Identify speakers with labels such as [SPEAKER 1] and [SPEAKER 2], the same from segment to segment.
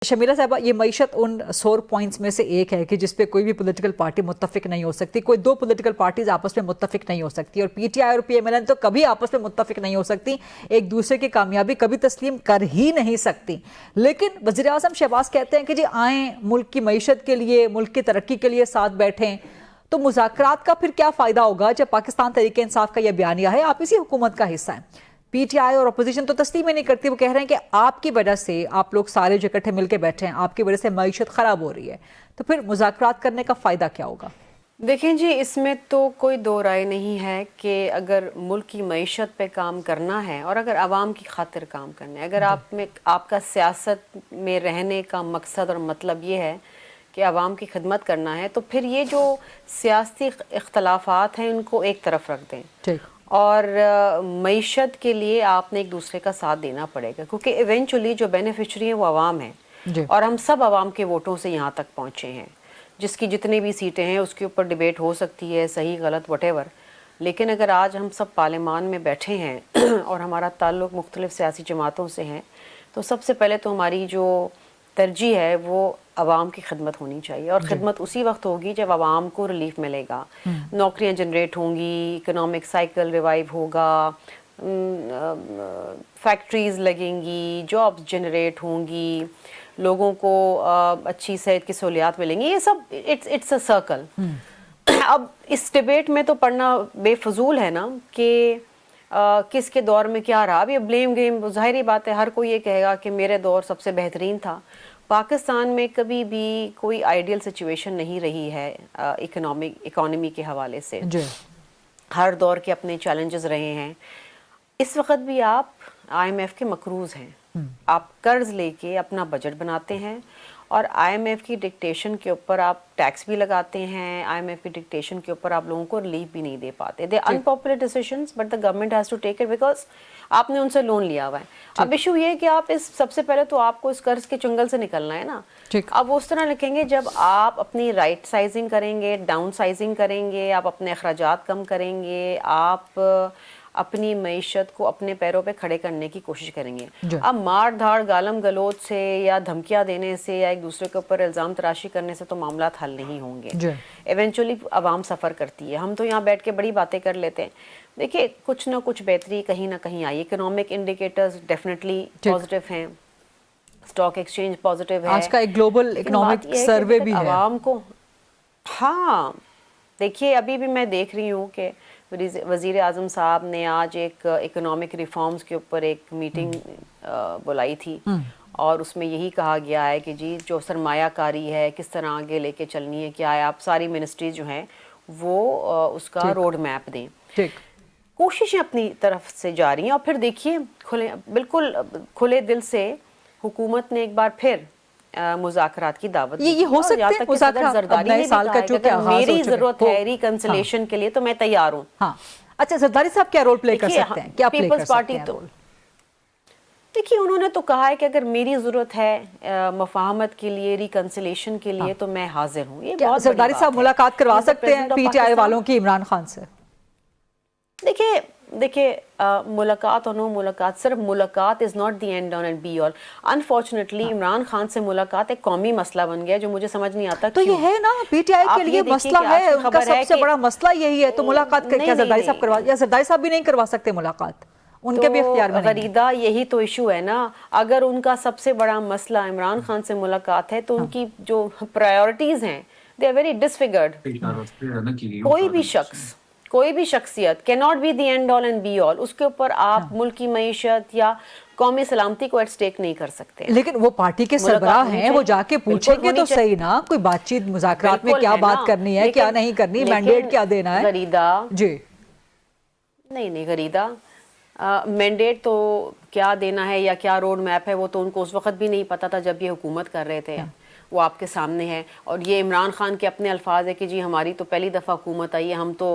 [SPEAKER 1] शमीला साहबा, ये मईशत उन सोर पॉइंट्स में से एक है कि जिस पे कोई भी पॉलिटिकल पार्टी मुत्तफिक नहीं हो सकती, कोई दो पॉलिटिकल पार्टीज आपस में मुत्तफिक नहीं हो सकती, और पीटीआई और पीएमएलएन तो कभी आपस में मुत्तफिक नहीं हो सकती, एक दूसरे की कामयाबी कभी तस्लीम कर ही नहीं सकती। लेकिन वज़ीर आज़म शहबाज कहते हैं कि जी आएँ, मुल्क की मईशत के लिए, मुल्क की तरक्की के लिए साथ बैठें। तो मुज़ाकरात का फिर क्या फ़ायदा होगा जब पाकिस्तान तहरीक इंसाफ का यह बयानिया है, आप इसी हुकूमत का हिस्सा हैं। पीटीआई और अपोजिशन तो तस्लीम ही नहीं करती, वो कह रहे हैं कि आपकी वजह से, आप लोग सारे जो इकट्ठे मिलकर बैठे हैं, आपकी वजह से मईशत ख़राब हो रही है। तो फिर मुज़ाकरात करने का फ़ायदा क्या होगा?
[SPEAKER 2] देखें जी, इसमें तो कोई दो राय नहीं है कि अगर मुल्क की मईशत पे काम करना है और अगर आवाम की खातिर काम करना है, अगर आपका सियासत में रहने का मकसद और मतलब ये है कि आवाम की खिदमत करना है, तो फिर ये जो सियासी इख्तलाफात हैं इनको एक तरफ रख दें। ठीक। और मईशत के लिए आपने एक दूसरे का साथ देना पड़ेगा, क्योंकि इवेंचुअली जो बेनिफिशरी हैं वो आवाम है और हम सब आवाम के वोटों से यहाँ तक पहुँचे हैं। जिसकी जितनी भी सीटें हैं उसके ऊपर डिबेट हो सकती है, सही गलत व्हाटएवर, लेकिन अगर आज हम सब पार्लियामान में बैठे हैं और हमारा ताल्लुक़ मुख्तलिफ सियासी जमातों से है, तो सबसे पहले तो हमारी जो तरजीह है वो आवाम की खिदमत होनी चाहिए। और खिदमत उसी वक्त होगी जब आवाम को रिलीफ मिलेगा, नौकरियां जनरेट होंगी, इकोनॉमिक साइकिल रिवाइव होगा, फैक्ट्रीज लगेंगी, जॉब्स जनरेट होंगी, लोगों को अच्छी सेहत की सहूलियात मिलेंगी। ये सब इट्स अ सर्कल। अब इस डिबेट में तो पढ़ना बेफजूल है ना कि किसके दौर में क्या रहा। अब ये ब्लेम गेम, ज़ाहिरी बात है, हर कोई ये कहेगा कि मेरे दौर सबसे बेहतरीन था। पाकिस्तान में कभी भी कोई आइडियल सिचुएशन नहीं रही है इकोनॉमी के हवाले से। हर दौर के अपने चैलेंजेस रहे हैं। इस वक्त भी आप IMF के मकरूज हैं। आप कर्ज लेके अपना बजट बनाते हैं और IMF की डिक्टेशन के ऊपर आप टैक्स भी लगाते हैं, IMF की डिक्टेशन के ऊपर आप लोगों को रिलीफ भी नहीं दे पाते। दे unpopular decisions but the government has to take it because आपने उनसे लोन लिया हुआ है। अब इशू ये है कि आप इस सबसे पहले तो आपको इस कर्ज के चंगल से निकलना है ना। अब वो उस तरह लिखेंगे जब आप अपनी राइट साइजिंग करेंगे, डाउन साइजिंग करेंगे, आप अपने अखराजात कम करेंगे, आप अपनी मईशत को अपने पैरों पे खड़े करने की कोशिश करेंगे। अब मार धाड़, गालम गलोच से या धमकियां देने से या एक दूसरे के ऊपर इल्ज़ाम तराशी करने से तो मामला हल नहीं होंगे। इवेंचुअली आवाम सफ़र करती है। हम तो यहाँ बैठ के बड़ी बातें कर लेते हैं। देखिए, कुछ ना कुछ बेहतरी कहीं ना कहीं आई। इकोनॉमिक इंडिकेटर्स डेफिनेटली पॉजिटिव हैं, स्टॉक एक्सचेंज पॉजिटिव है।
[SPEAKER 1] आज का एक ग्लोबल इकोनॉमिक सर्वे भी है
[SPEAKER 2] आवाम को। हाँ, देखिए, अभी भी मैं देख रही हूँ कि वज़ीर आज़म साहब ने आज एक इकोनॉमिक रिफॉर्म्स के ऊपर एक मीटिंग बुलाई थी और उसमें यही कहा गया है कि जी जो सरमायाकारी है किस तरह आगे लेके चलनी है, क्या है, आप सारी मिनिस्ट्री जो हैं वो उसका रोड मैप दें। कोशिशें अपनी तरफ से जा रही हैं और फिर देखिए बिल्कुल खुले दिल से हुकूमत ने एक बार फिर मुज़ाकरात की दावत
[SPEAKER 1] ये हो सकता है। मुज़ाकरात
[SPEAKER 2] ज़रदारी ने साल का चूंकि मेरी जरूरत है रिकंसिलिएशन के लिए तो मैं तैयार हूँ।
[SPEAKER 1] हाँ, अच्छा, ज़रदारी साहब क्या रोल प्ले कर सकते हैं? क्या
[SPEAKER 2] पीपल्स पार्टी तो देखिए उन्होंने तो कहा है कि अगर मेरी जरूरत है मफाहमत के लिए, रिकंसिलिएशन के लिए, तो मैं हाजिर हूँ। ये बहुत
[SPEAKER 1] ज़रदारी साहब मुलाकात करवा सकते हैं पीटीआई वालों की इमरान खान से?
[SPEAKER 2] देखिए मुलाकात और नो मुलाकात, सिर्फ मुलाकात is not the end on and be all. Unfortunately Imran Khan से मुलाकात एक कौमी मसला बन गया जो मुझे समझ नहीं आता।
[SPEAKER 1] तो ये है ना, पीटीआई के लिए मसला है, उनका सबसे बड़ा मसला यही है। तो मुलाकात क्या ज़रदारी साहब करवा, या ज़रदारी साहब भी नहीं करवा सकते मुलाकात? उनके भी इख्तियार में
[SPEAKER 2] गरीदा, यही तो इशू है ना। अगर उनका सबसे बड़ा मसला इमरान खान से मुलाकात है तो उनकी जो प्रायोरिटीज हैं दे आर वेरी डिसफिगर्ड। कोई भी शख्सियत can not be the end all and be all. उसके ऊपर आप मुल्क की मईशत या कौमी सलामती को एट स्टेक नहीं कर सकते।
[SPEAKER 1] लेकिन वो पार्टी के सरबराह हैं, वो जाके पूछेंगे तो सही ना, कोई बातचीत मुज़ाकरात में क्या बात करनी है, क्या नहीं करनी, मैंडेट क्या देना है।
[SPEAKER 2] गरीदा
[SPEAKER 1] जी
[SPEAKER 2] नहीं गरीदा, मैंडेट तो क्या देना है या क्या रोड मैप है वो तो उनको उस वक्त भी नहीं पता था जब ये हुकूमत कर रहे थे। वो आपके सामने है। और ये इमरान खान के अपने अल्फाज है कि जी हमारी तो पहली दफा हुकूमत आई है, हम तो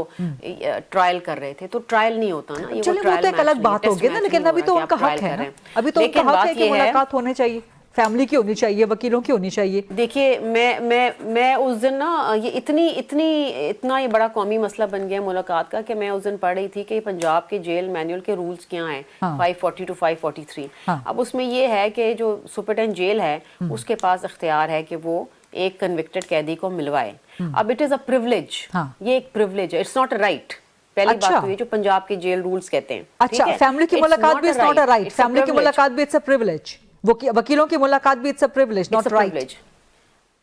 [SPEAKER 2] ट्रायल कर रहे थे। तो ट्रायल नहीं होता ना, ये वो ट्रायल
[SPEAKER 1] एक अलग बात होगी ना, लेकिन अभी तो उनका हक है ना, अभी तो उनका हक है कि मुलाकात होने चाहिए। फैमिली की होनी चाहिए, वकीलों की होनी चाहिए?
[SPEAKER 2] देखिए मैं उस दिन ना ये इतना ये बड़ा कौमी मसला बन गया मुलाकात का कि मैं उस दिन पढ़ रही थी कि पंजाब के जेल मैनुअल के रूल्स क्या हैं, 540 to 543। अब उसमें ये है कि जो सुपरिटेंडेंट जेल है उसके पास इख्तियार है कि वो एक कन्विक्टेड कैदी को मिलवाए। अब इट इज अ प्रिविलेज, ये एक प्रिविलेज है, इट्स नॉट अ राइट। पहली बात तो ये जो पंजाब के जेल रूल्स कहते हैं।
[SPEAKER 1] अच्छा, फैमिली की मुलाकात भी it's not a right, family की मुलाकात भी इट्स अ प्रिविलेज, वकीलों की मुलाकात भी it's a privilege, not right.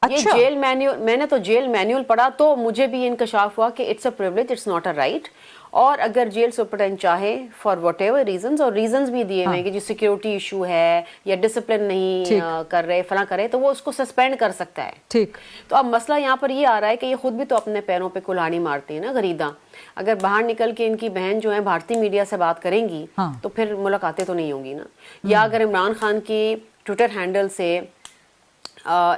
[SPEAKER 2] ये जेल मैन्युअल, मैंने तो जेल मैन्युअल पढ़ा तो मुझे भी इंकशाफ हुआ कि it's a privilege, it's not a right. और अगर जेल सुपरिटेंडेंट चाहे फॉर व्हाटएवर रीजंस, और रीजंस भी दिए हुए हैं कि जो सिक्योरिटी इशू है या डिसिप्लिन नहीं कर रहे, फला करे, तो वो उसको सस्पेंड कर सकता है।
[SPEAKER 1] ठीक।
[SPEAKER 2] तो अब मसला यहाँ पर ये आ रहा है कि ये खुद भी तो अपने पैरों पे कुल्हाड़ी मारते हैं ना गरीदा। अगर बाहर निकल के इनकी बहन जो है भारतीय मीडिया से बात करेंगी तो फिर मुलाकातें तो नहीं होंगी ना। या अगर इमरान खान की ट्विटर हैंडल से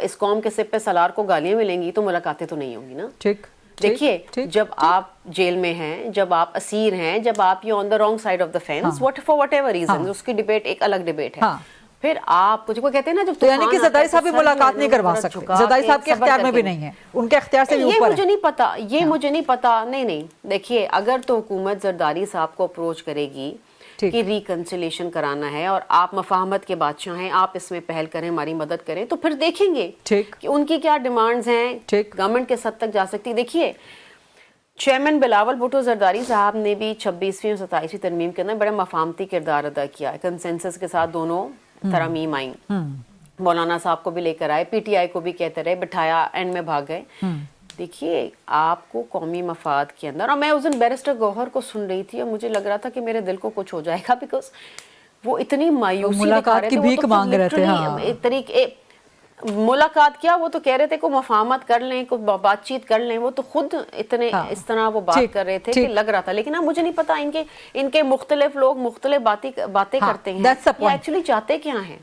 [SPEAKER 2] इस कौम के सिप पे सलार को गालियां मिलेंगी तो मुलाकातें तो नहीं होंगी ना।
[SPEAKER 1] ठीक।
[SPEAKER 2] देखिए, जब आप जेल में हैं, जब आप असीर हैं, जब आप ये on the wrong side of the fence, for whatever reason, उसकी डिबेट एक अलग डिबेट है। फिर आप कुछ को कहते हैं ना, जब
[SPEAKER 1] तो यानी कि ज़रदारी साहब भी मुलाकात नहीं करवा सकते, ज़रदारी साहब के इख्तियार में भी नहीं है, उनके इख्तियार से भी ऊपर है।
[SPEAKER 2] ये मुझे नहीं पता, ये मुझे नहीं पता। नहीं, देखिए, अगर तो हुकूमत ज़रदारी साहब को अप्रोच करेगी कि रिकंसिलेशन कराना है और आप मफाहमत के बादशाह हैं, आप इसमें पहल करें, हमारी मदद करें, तो फिर देखेंगे कि उनकी क्या डिमांड्स हैं, गवर्नमेंट के सद तक जा सकती है। देखिए, चेयरमैन बिलावल भुट्टो ज़रदारी साहब ने भी 26वीं और 27वीं तरमीम के अंदर बड़ा मफाहमती किरदार अदा किया है। कंसेंसस के साथ दोनों तरमीम आई, मौलाना साहब को भी लेकर आए, पीटीआई को भी कहते रहे, बिठाया, एंड में भाग गए। देखिए, आपको कौमी मफाद के अंदर, और मैं उस दिन बैरिस्टर गौहर को सुन रही थी और मुझे लग रहा था कि मेरे दिल को कुछ हो जाएगा, बिकॉज वो इतनी मायूसी दिखा रहे थे, वो तो
[SPEAKER 1] मांग रहे थे।
[SPEAKER 2] तरीके मुलाकात किया, वो तो कह रहे थे को मफाहमत कर लें, को बातचीत कर लें, वो तो खुद इतने इस तरह वो बात कर रहे थे कि लग रहा था। लेकिन मुझे नहीं पता इनके मुख्तलिफ लोग मुख्तलिफ बातें करते हैं, एक्चुअली चाहते क्या हैं।